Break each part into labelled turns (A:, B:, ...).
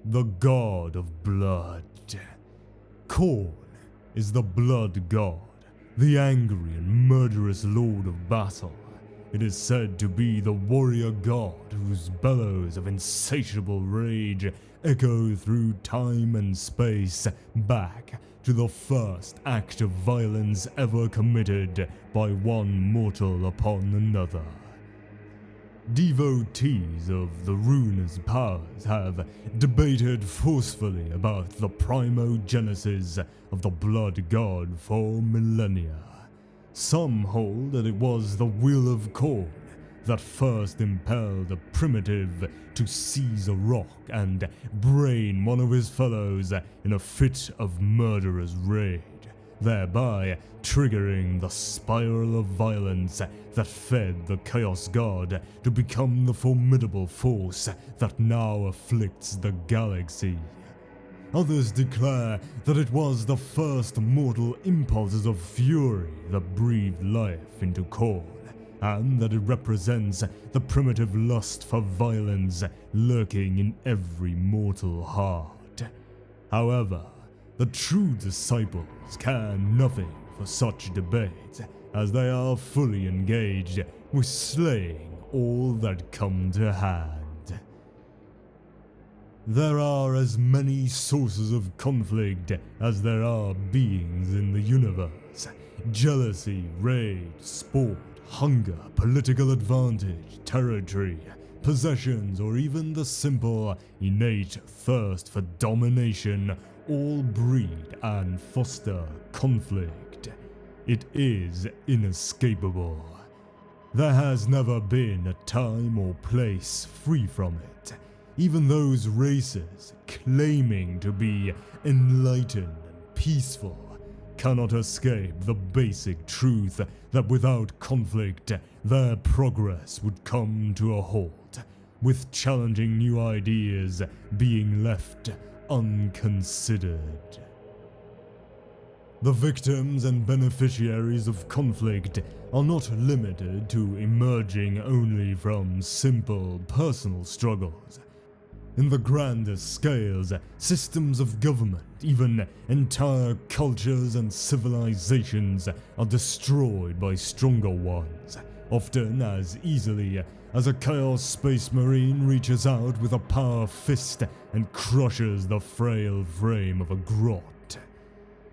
A: the god of blood. Khorne is the blood god, the angry and murderous lord of battle. It is said to be the warrior god whose bellows of insatiable rage echo through time and space back to the first act of violence ever committed by one mortal upon another. Devotees of the runer's powers have debated forcefully about the primogenesis of the blood god for millennia. Some hold that it was the will of Khorne that first impelled a primitive to seize a rock and brain one of his fellows in a fit of murderous rage, thereby triggering the spiral of violence that fed the Chaos God to become the formidable force that now afflicts the galaxy. Others declare that it was the first mortal impulses of fury that breathed life into Khorne, and that it represents the primitive lust for violence lurking in every mortal heart. However, the true disciples care nothing for such debates, as they are fully engaged with slaying all that come to hand. There are as many sources of conflict as there are beings in the universe. Jealousy, rage, sport, hunger, political advantage, territory, possessions, or even the simple, innate thirst for domination all breed and foster conflict. It is inescapable. There has never been a time or place free from it. Even those races claiming to be enlightened and peaceful cannot escape the basic truth that without conflict, their progress would come to a halt, with challenging new ideas being left unconsidered. The victims and beneficiaries of conflict are not limited to emerging only from simple personal struggles. In the grandest scales, systems of government, even entire cultures and civilizations are destroyed by stronger ones, often as easily as a Chaos Space Marine reaches out with a power fist and crushes the frail frame of a grot.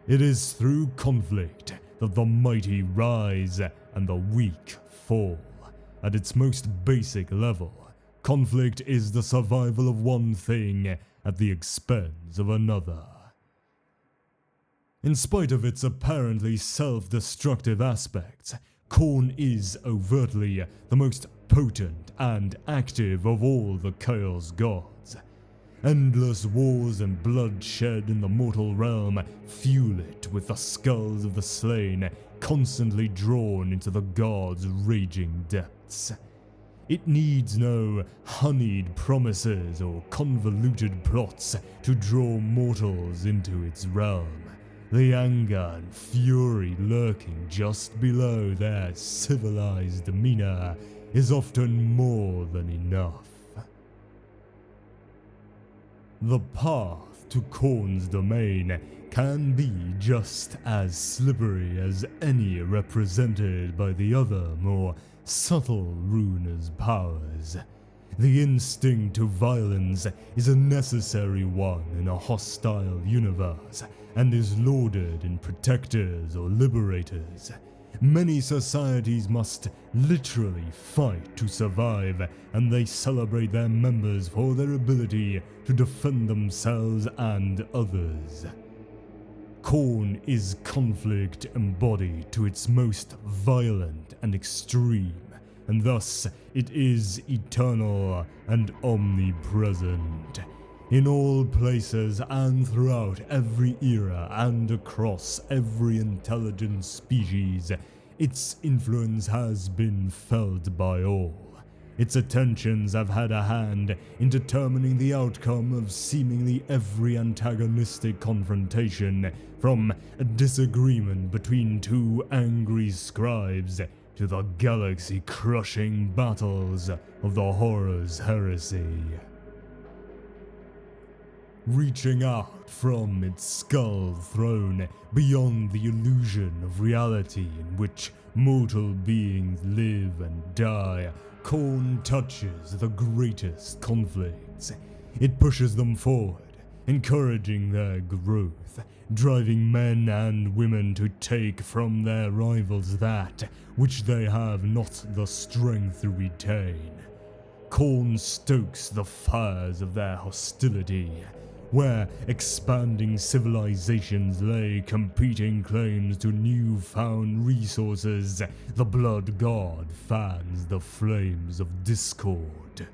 A: It is through conflict that the mighty rise and the weak fall. At its most basic level, conflict is the survival of one thing at the expense of another. In spite of its apparently self-destructive aspects, Khorne is overtly the most potent and active of all the Chaos Gods. Endless wars and bloodshed in the mortal realm fuel it with the skulls of the slain constantly drawn into the god's raging depths. It needs no honeyed promises or convoluted plots to draw mortals into its realm. The anger and fury lurking just below their civilized demeanor is often more than enough. The path to Khorne's domain can be just as slippery as any represented by the other, more subtle runer's powers. The instinct to violence is a necessary one in a hostile universe, and is lauded in protectors or liberators. Many societies must literally fight to survive, and they celebrate their members for their ability to defend themselves and others. Khorne is conflict embodied to its most violent and extreme, and thus it is eternal and omnipresent. In all places and throughout every era and across every intelligent species, its influence has been felt by all. Its attentions have had a hand in determining the outcome of seemingly every antagonistic confrontation, from a disagreement between two angry scribes to the galaxy-crushing battles of the Horror's heresy. reaching out from its skull throne beyond the illusion of reality in which mortal beings live and die. Khorne touches the greatest conflicts. It pushes them forward, encouraging their growth, driving men and women to take from their rivals that which they have not the strength to retain. Khorne stokes the fires of their hostility, where expanding civilizations lay competing claims to newfound resources. The Blood God fans the flames of discord.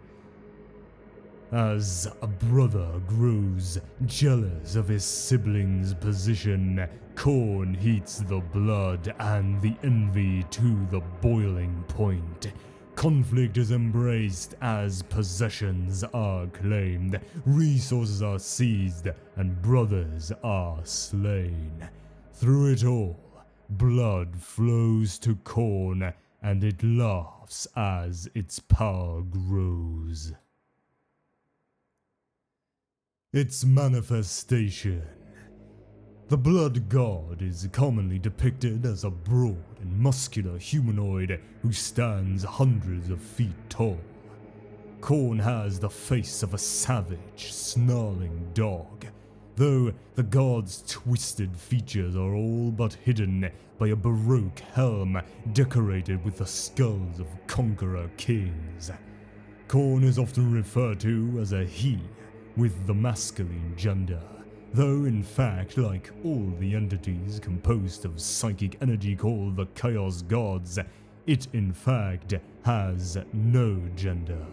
A: As a brother grows jealous of his sibling's position, Khorne heats the blood and the envy to the boiling point. Conflict is embraced as possessions are claimed, resources are seized, and brothers are slain. Through it all, blood flows to Khorne, and it laughs as its power grows. Its manifestation. The Blood God is commonly depicted as a broad and muscular humanoid who stands hundreds of feet tall. Khorne has the face of a savage, snarling dog, though the god's twisted features are all but hidden by a baroque helm decorated with the skulls of conqueror kings. Khorne is often referred to as a he, with the masculine gender, though in fact, like all the entities composed of psychic energy called the Chaos Gods, it in fact has no gender.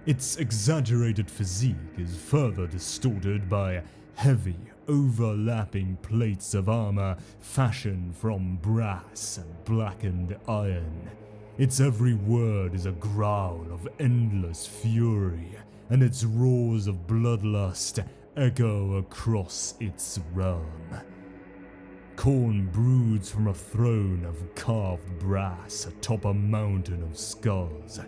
A: Its exaggerated physique is further distorted by heavy, overlapping plates of armor fashioned from brass and blackened iron. Its every word is a growl of endless fury, and its roars of bloodlust echo across its realm. Khorne broods from a throne of carved brass atop a mountain of skulls.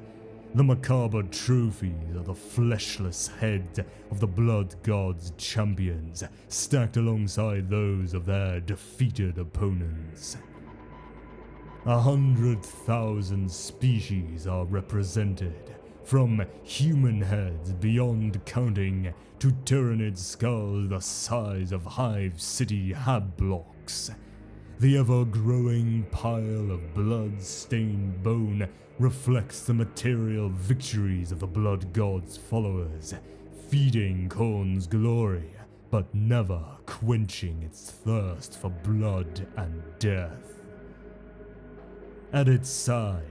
A: The macabre trophies are the fleshless heads of the Blood God's champions, stacked alongside those of their defeated opponents. 100,000 species are represented, from human heads beyond counting to tyrannid skulls the size of Hive City hab blocks. The ever-growing pile of blood-stained bone reflects the material victories of the Blood God's followers, feeding Khorne's glory, but never quenching its thirst for blood and death. At its side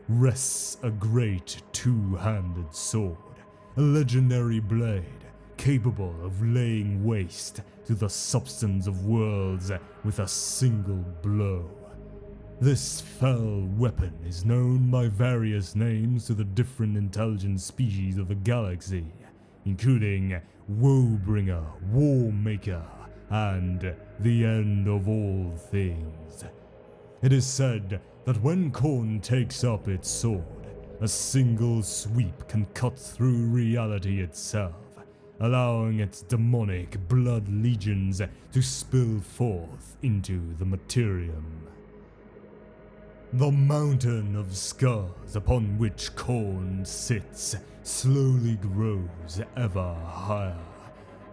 A: rests a great two-handed sword, a legendary blade capable of laying waste to the substance of worlds with a single blow. This fell weapon is known by various names to the different intelligent species of the galaxy, including Woebringer, Warmaker, and the End of All Things. It is said that when Khorne takes up its sword, a single sweep can cut through reality itself, allowing its demonic blood legions to spill forth into the Monasterium. The mountain of skulls upon which Khorne sits slowly grows ever higher.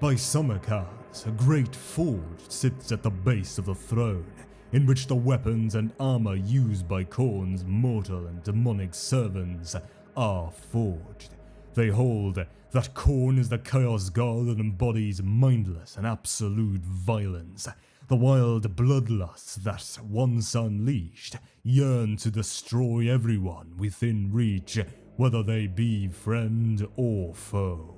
A: By some accounts, a great forge sits at the base of the throne, in which the weapons and armor used by Khorne's mortal and demonic servants are forged. They hold that Khorne is the Chaos God that embodies mindless and absolute violence. The wild bloodlust that, once unleashed, yearn to destroy everyone within reach, whether they be friend or foe.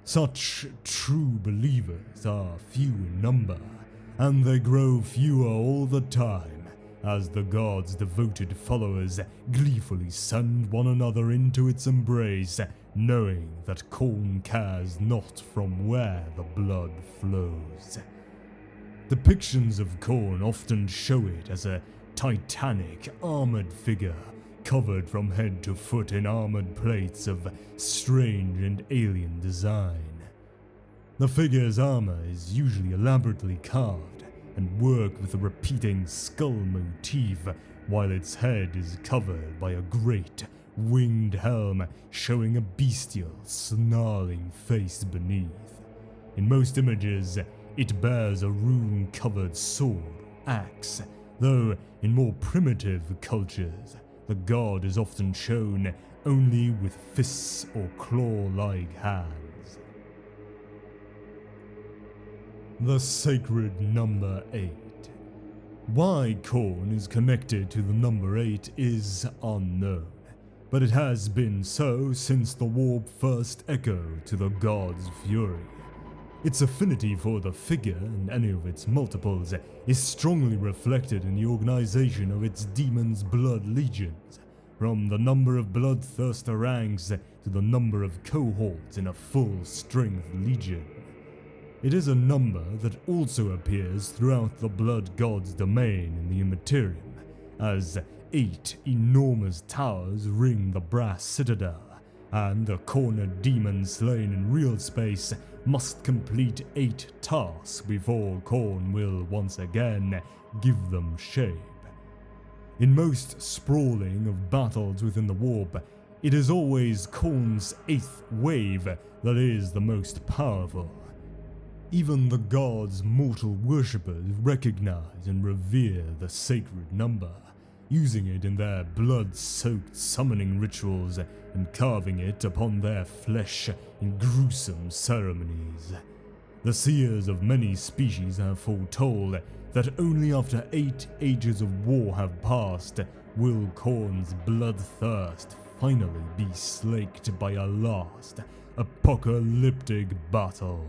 A: Such true believers are few in number, and they grow fewer all the time, as the god's devoted followers gleefully send one another into its embrace, knowing that Khorne cares not from where the blood flows. Depictions of Khorne often show it as a titanic, armored figure, covered from head to foot in armored plates of strange and alien design. The figure's armor is usually elaborately carved and worked with a repeating skull motif, while its head is covered by a great winged helm showing a bestial, snarling face beneath. In most images, it bears a rune-covered sword or axe, though in more primitive cultures, the god is often shown only with fists or claw-like hands. The sacred number 8. Why Khorne is connected to the number 8 is unknown, but it has been so since the warp first echoed to the god's fury. Its affinity for the figure and any of its multiples is strongly reflected in the organization of its demon's blood legions, from the number of bloodthirster ranks to the number of cohorts in a full-strength legion. It is a number that also appears throughout the blood god's domain in the Imperium, as 8 enormous towers ring the brass citadel, and the cornered demon slain in real space must complete 8 tasks before Khorne will once again give them shape. In most sprawling of battles within the warp, it is always Khorne's 8th wave that is the most powerful. Even the god's mortal worshippers recognize and revere the sacred number, using it in their blood-soaked summoning rituals and carving it upon their flesh in gruesome ceremonies. The seers of many species have foretold that only after 8 ages of war have passed will Khorne's bloodthirst finally be slaked by a last apocalyptic battle.